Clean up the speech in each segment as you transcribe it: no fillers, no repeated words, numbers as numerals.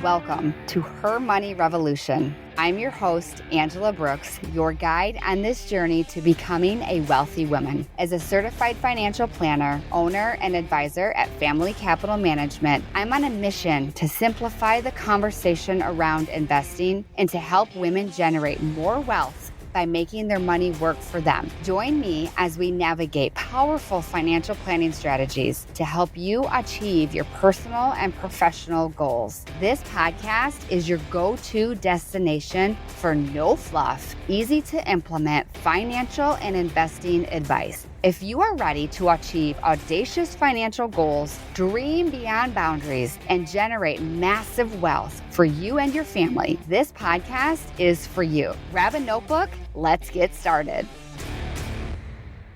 Welcome to Her Money Revolution. I'm your host, Angela Brooks, your guide on this journey to becoming a wealthy woman. As a certified financial planner, owner, and advisor at Family Capital Management, I'm on a mission to simplify the conversation around investing and to help women generate more wealth by making their money work for them. Join me as we navigate powerful financial planning strategies to help you achieve your personal and professional goals. This podcast is your go-to destination for no fluff, easy to implement financial and investing advice. If you are ready to achieve audacious financial goals, dream beyond boundaries, and generate massive wealth for you and your family, this podcast is for you. Grab a notebook. Let's get started.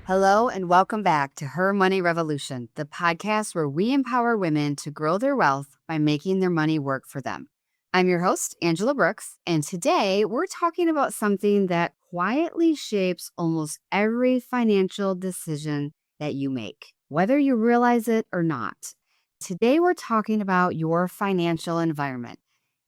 Hello, and welcome back to Her Money Revolution, the podcast where we empower women to grow their wealth by making their money work for them. I'm your host, Angela Brooks, and today we're talking about something that quietly shapes almost every financial decision that you make, whether you realize it or not. Today we're talking about your financial environment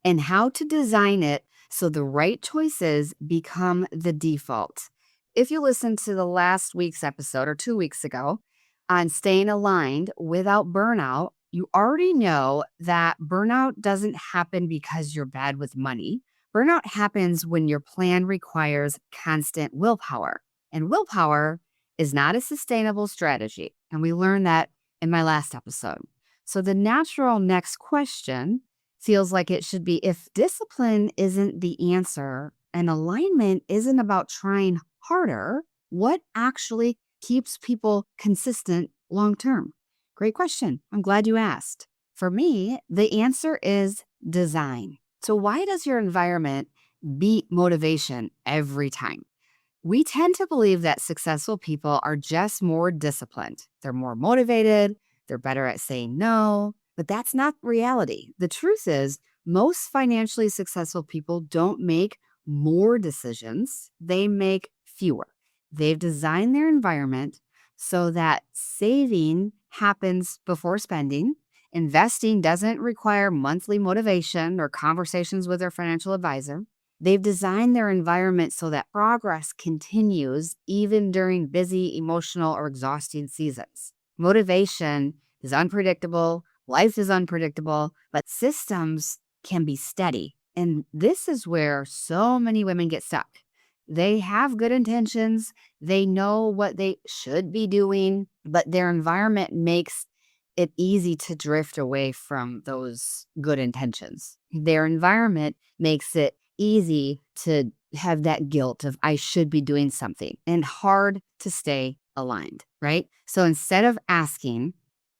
and how to design it so the right choices become the default. If you listened to the last week's episode or 2 weeks ago on staying aligned without burnout, you already know that burnout doesn't happen because you're bad with money. Burnout happens when your plan requires constant willpower. And willpower is not a sustainable strategy. And we learned that in my last episode. So the natural next question feels like it should be, if discipline isn't the answer and alignment isn't about trying harder, what actually keeps people consistent long term? Great question. I'm glad you asked. For me, the answer is design. So why does your environment beat motivation every time? We tend to believe that successful people are just more disciplined. They're more motivated. They're better at saying no. But that's not reality. The truth is, most financially successful people don't make more decisions. They make fewer. They've designed their environment so that saving happens before spending. Investing doesn't require monthly motivation or conversations with their financial advisor. They've designed their environment so that progress continues even during busy, emotional, or exhausting seasons. Motivation is unpredictable. Life is unpredictable, but systems can be steady. And this is where so many women get stuck. They have good intentions. They know what they should be doing, but their environment makes it easy to drift away from those good intentions. Their environment makes it easy to have that guilt of, I should be doing something, and hard to stay aligned, right? So instead of asking,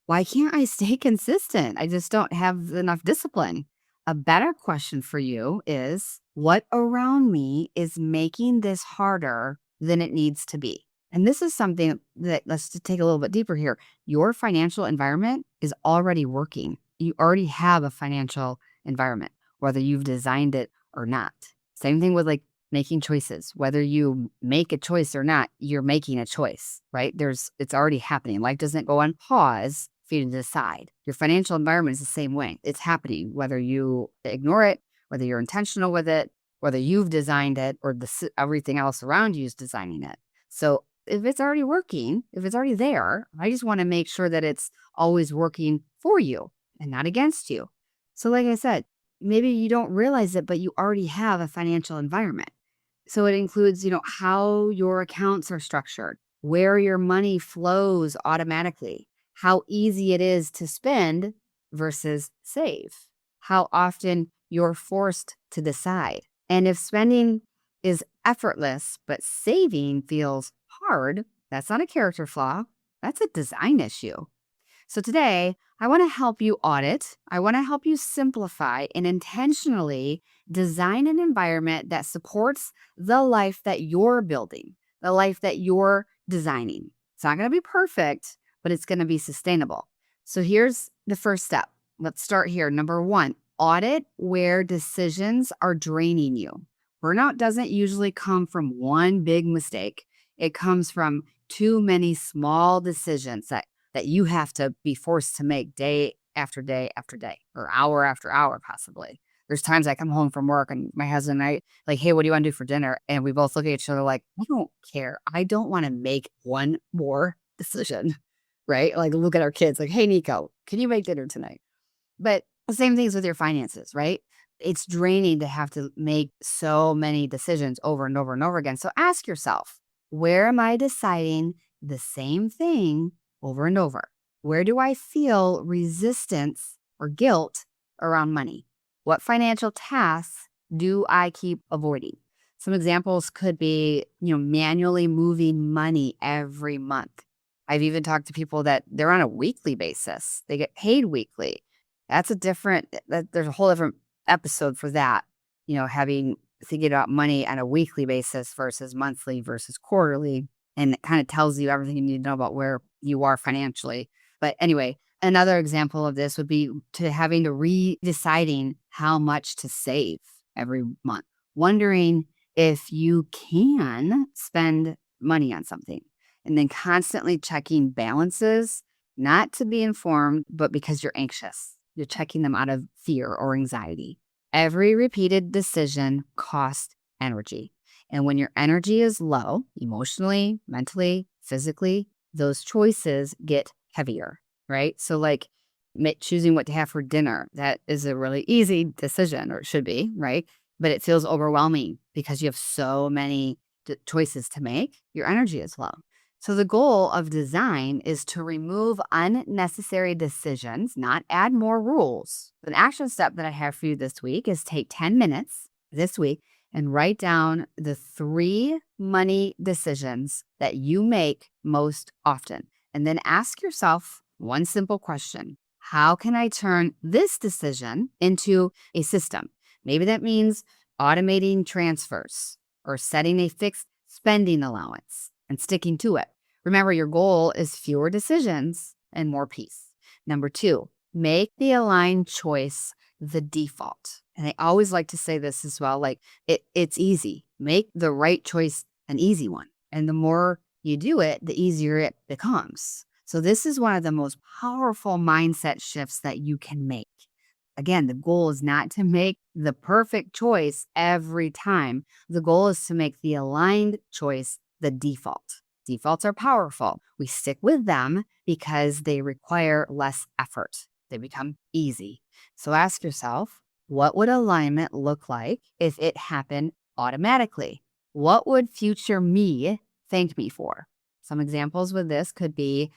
why can't I stay consistent? I just don't have enough discipline. A better question for you is, what around me is making this harder than it needs to be? And this is something that, let's just take a little bit deeper here. Your financial environment is already working. You already have a financial environment, whether you've designed it or not. Same thing with like making choices. Whether you make a choice or not, you're making a choice, right? It's already happening. Life doesn't go on pause for you to decide. Your financial environment is the same way. It's happening, whether you ignore it, whether you're intentional with it, whether you've designed it or everything else around you is designing it. So if it's already working, if it's already there, I just want to make sure that it's always working for you and not against you. So like I said, maybe you don't realize it, but you already have a financial environment. So it includes, how your accounts are structured, where your money flows automatically, how easy it is to spend versus save, how often you're forced to decide. And if spending is effortless, but saving feels hard, that's not a character flaw. That's a design issue. So today, I want to help you audit. I want to help you simplify and intentionally design an environment that supports the life that you're building, the life that you're designing. It's not going to be perfect, but it's going to be sustainable. So here's the first step. Let's start here. Number 1, audit where decisions are draining you. Burnout doesn't usually come from one big mistake. It comes from too many small decisions that you have to be forced to make day after day after day, or hour after hour, possibly. There's times I come home from work and my husband and I like, hey, what do you want to do for dinner? And we both look at each other like, I don't care. I don't want to make one more decision, right? Like, look at our kids like, hey, Nico, can you make dinner tonight? But the same things with your finances, right? It's draining to have to make so many decisions over and over and over again. So ask yourself, where am I deciding the same thing over and over? Where do I feel resistance or guilt around money? What financial tasks do I keep avoiding? Some examples could be, manually moving money every month. I've even talked to people that they're on a weekly basis. They get paid weekly. There's a whole different episode for that, thinking about money on a weekly basis versus monthly versus quarterly. And it kind of tells you everything you need to know about where you are financially. But anyway, another example of this would be to having to redeciding how much to save every month, wondering if you can spend money on something, and then constantly checking balances, not to be informed, but because you're anxious. You're checking them out of fear or anxiety. Every repeated decision costs energy. And when your energy is low, emotionally, mentally, physically, those choices get heavier, right? So like choosing what to have for dinner, that is a really easy decision, or it should be, right? But it feels overwhelming because you have so many choices to make. Your energy is low. So the goal of design is to remove unnecessary decisions, not add more rules. An action step that I have for you this week is take 10 minutes this week and write down the 3 money decisions that you make most often. And then ask yourself one simple question. How can I turn this decision into a system? Maybe that means automating transfers or setting a fixed spending allowance and sticking to it. Remember, your goal is fewer decisions and more peace. Number 2, make the aligned choice the default. And I always like to say this as well, like it's easy. Make the right choice an easy one. And the more you do it, the easier it becomes. So this is one of the most powerful mindset shifts that you can make. Again, the goal is not to make the perfect choice every time. The goal is to make the aligned choice the default. Defaults are powerful. We stick with them because they require less effort. They become easy. So ask yourself, what would alignment look like if it happened automatically? What would future me thank me for? Some examples with this could be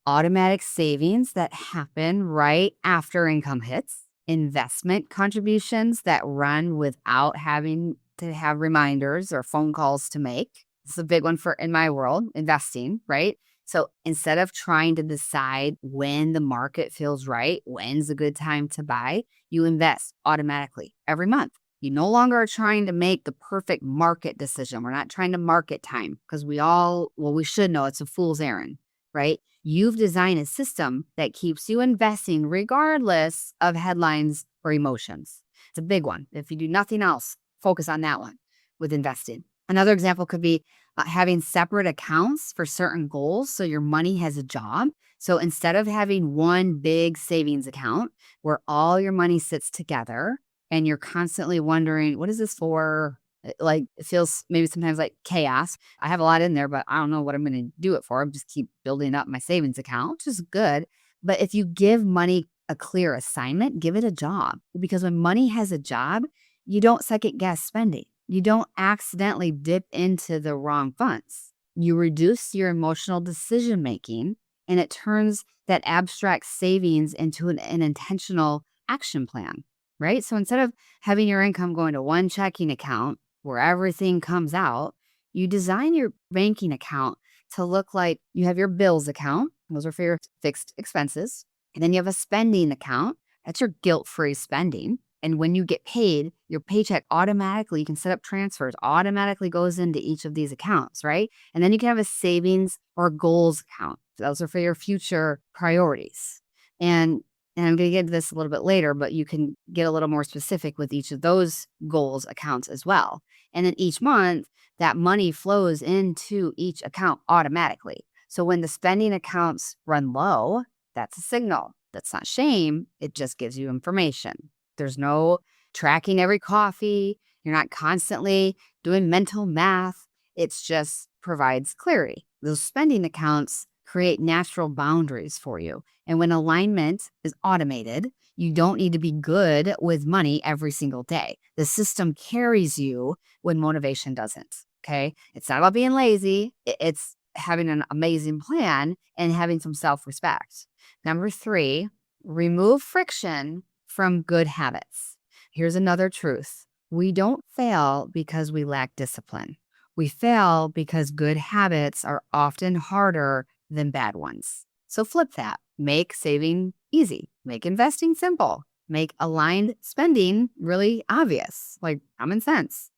automatic savings that happen right after income hits, investment contributions that run without having to have reminders or phone calls to make. It's a big one in my world, investing, right? So instead of trying to decide when the market feels right, when's a good time to buy, you invest automatically every month. You no longer are trying to make the perfect market decision. We're not trying to market time because we should know it's a fool's errand, right? You've designed a system that keeps you investing regardless of headlines or emotions. It's a big one. If you do nothing else, focus on that one with investing. Another example could be having separate accounts for certain goals so your money has a job. So instead of having one big savings account where all your money sits together and you're constantly wondering, what is this for? Like it feels maybe sometimes like chaos. I have a lot in there, but I don't know what I'm going to do it for. I just keep building up my savings account, which is good. But if you give money a clear assignment, give it a job. Because when money has a job, you don't second guess spending. You don't accidentally dip into the wrong funds. You reduce your emotional decision making, and it turns that abstract savings into an intentional action plan, right? So instead of having your income go into one checking account where everything comes out, you design your banking account to look like you have your bills account. Those are for your fixed expenses. And then you have a spending account. That's your guilt-free spending. And when you get paid, your paycheck automatically, you can set up transfers, automatically goes into each of these accounts, right? And then you can have a savings or goals account. Those are for your future priorities. And I'm going to get into this a little bit later, but you can get a little more specific with each of those goals accounts as well. And then each month, that money flows into each account automatically. So when the spending accounts run low, that's a signal. That's not shame. It just gives you information. There's no tracking every coffee. You're not constantly doing mental math. It's just provides clarity. Those spending accounts create natural boundaries for you. And when alignment is automated, you don't need to be good with money every single day. The system carries you when motivation doesn't. Okay. It's not about being lazy. It's having an amazing plan and having some self respect. Number 3, remove friction from good habits. Here's another truth: we don't fail because we lack discipline. We fail because good habits are often harder than bad ones. So flip that. Make saving easy. Make investing simple. Make aligned spending really obvious, like common sense.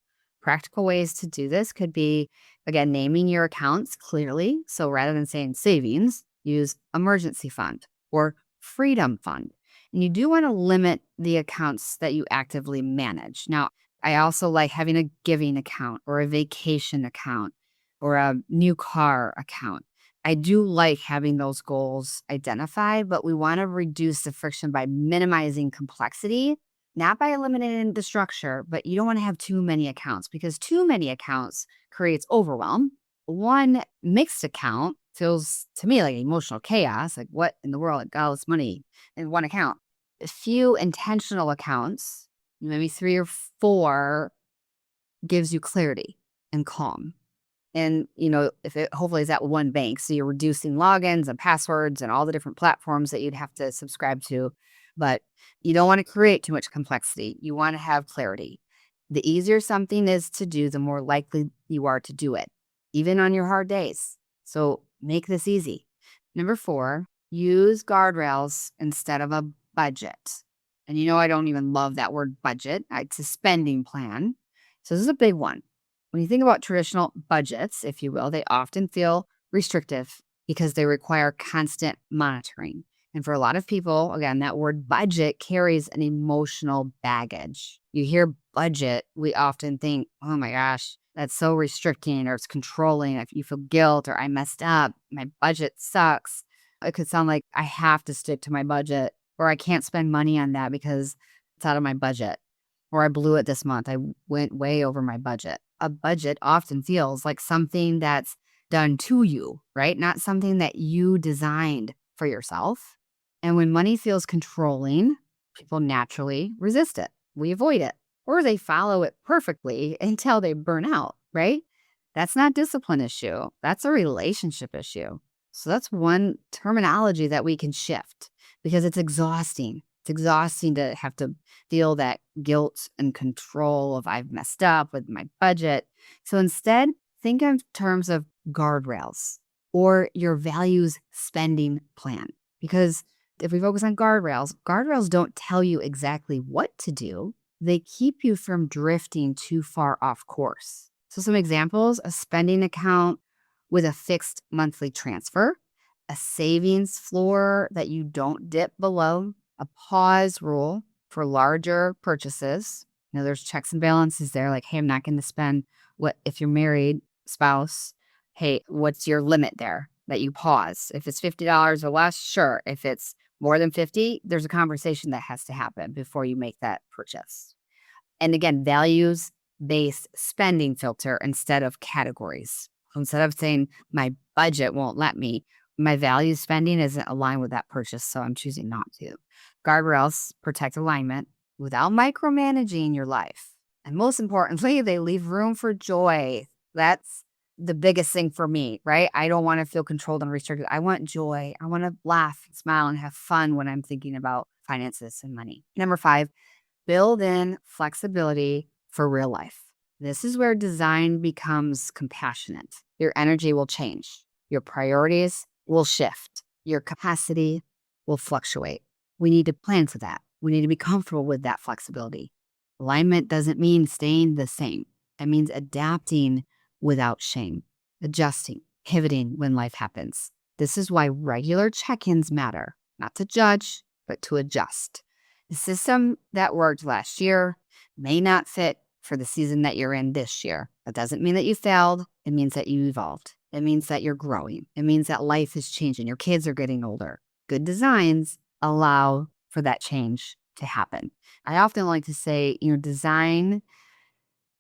Practical ways to do this could be, again, naming your accounts clearly. So rather than saying savings, use emergency fund or freedom fund. And you do want to limit the accounts that you actively manage. Now, I also like having a giving account or a vacation account or a new car account. I do like having those goals identified, but we want to reduce the friction by minimizing complexity, not by eliminating the structure, but you don't want to have too many accounts because too many accounts creates overwhelm. One mixed account feels to me like emotional chaos. Like, what in the world? I got all this money in one account. A few intentional accounts, maybe 3 or 4, gives you clarity and calm. And, if it hopefully is at one bank, so you're reducing logins and passwords and all the different platforms that you'd have to subscribe to. But you don't want to create too much complexity. You want to have clarity. The easier something is to do, the more likely you are to do it, even on your hard days. So make this easy. Number 4, use guardrails instead of a budget. And I don't even love that word budget. It's a spending plan. So this is a big one. When you think about traditional budgets, if you will, they often feel restrictive because they require constant monitoring. And for a lot of people, again, that word budget carries an emotional baggage. You hear budget, we often think, oh my gosh, that's so restricting, or it's controlling. If you feel guilt, or I messed up, my budget sucks. It could sound like I have to stick to my budget, or I can't spend money on that because it's out of my budget, or I blew it this month. I went way over my budget. A budget often feels like something that's done to you, right? Not something that you designed for yourself. And when money feels controlling, people naturally resist it. We avoid it, or they follow it perfectly until they burn out, right? That's not a discipline issue. That's a relationship issue. So that's one terminology that we can shift because it's exhausting. It's exhausting to have to feel that guilt and control of I've messed up with my budget. So instead, think in terms of guardrails or your values spending plan. Because if we focus on guardrails, guardrails don't tell you exactly what to do. They keep you from drifting too far off course. So some examples: a spending account with a fixed monthly transfer, a savings floor that you don't dip below, a pause rule for larger purchases. There's checks and balances there. Like, hey, I'm not going to spend what, if you're married, spouse, hey, what's your limit there that you pause? If it's $50 or less, sure. If it's more than 50, there's a conversation that has to happen before you make that purchase. And again, values-based spending filter instead of categories. Instead of saying my budget won't let me, my value spending isn't aligned with that purchase, so I'm choosing not to. Guardrails protect alignment without micromanaging your life. And most importantly, they leave room for joy. That's the biggest thing for me, right? I don't want to feel controlled and restricted. I want joy. I want to laugh, smile, and have fun when I'm thinking about finances and money. Number 5, build in flexibility for real life. This is where design becomes compassionate. Your energy will change. Your priorities will shift. Your capacity will fluctuate. We need to plan for that. We need to be comfortable with that flexibility. Alignment doesn't mean staying the same. It means adapting without shame, adjusting, pivoting when life happens. This is why regular check-ins matter, not to judge, but to adjust. The system that worked last year may not fit for the season that you're in this year. That doesn't mean that you failed. It means that you evolved. It means that you're growing. It means that life is changing. Your kids are getting older. Good designs allow for that change to happen. I often like to say, design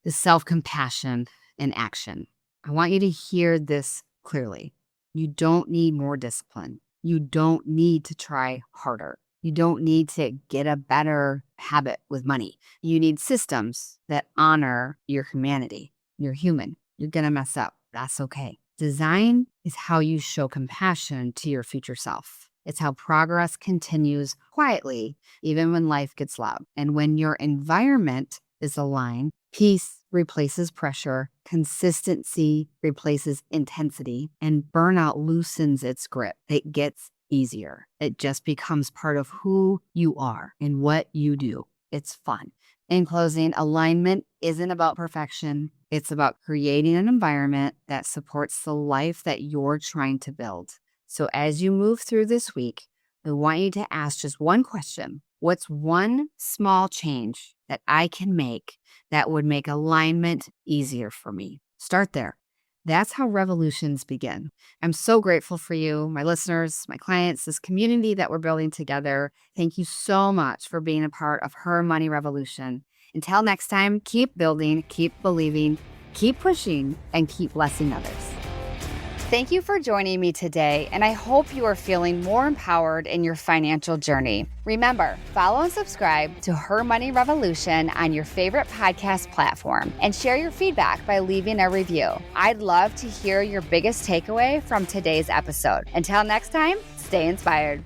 is self-compassion in action. I want you to hear this clearly. You don't need more discipline. You don't need to try harder. You don't need to get a better habit with money. You need systems that honor your humanity. You're human. You're going to mess up. That's okay. Design is how you show compassion to your future self. It's how progress continues quietly, even when life gets loud. And when your environment is aligned, peace replaces pressure, consistency replaces intensity, and burnout loosens its grip. It gets easier. It just becomes part of who you are and what you do. It's fun. In closing, alignment isn't about perfection. It's about creating an environment that supports the life that you're trying to build. So as you move through this week, I want you to ask just one question. What's one small change that I can make that would make alignment easier for me? Start there. That's how revolutions begin. I'm so grateful for you, my listeners, my clients, this community that we're building together. Thank you so much for being a part of Her Money Revolution. Until next time, keep building, keep believing, keep pushing, and keep blessing others. Thank you for joining me today, and I hope you are feeling more empowered in your financial journey. Remember, follow and subscribe to Her Money Revolution on your favorite podcast platform, and share your feedback by leaving a review. I'd love to hear your biggest takeaway from today's episode. Until next time, stay inspired.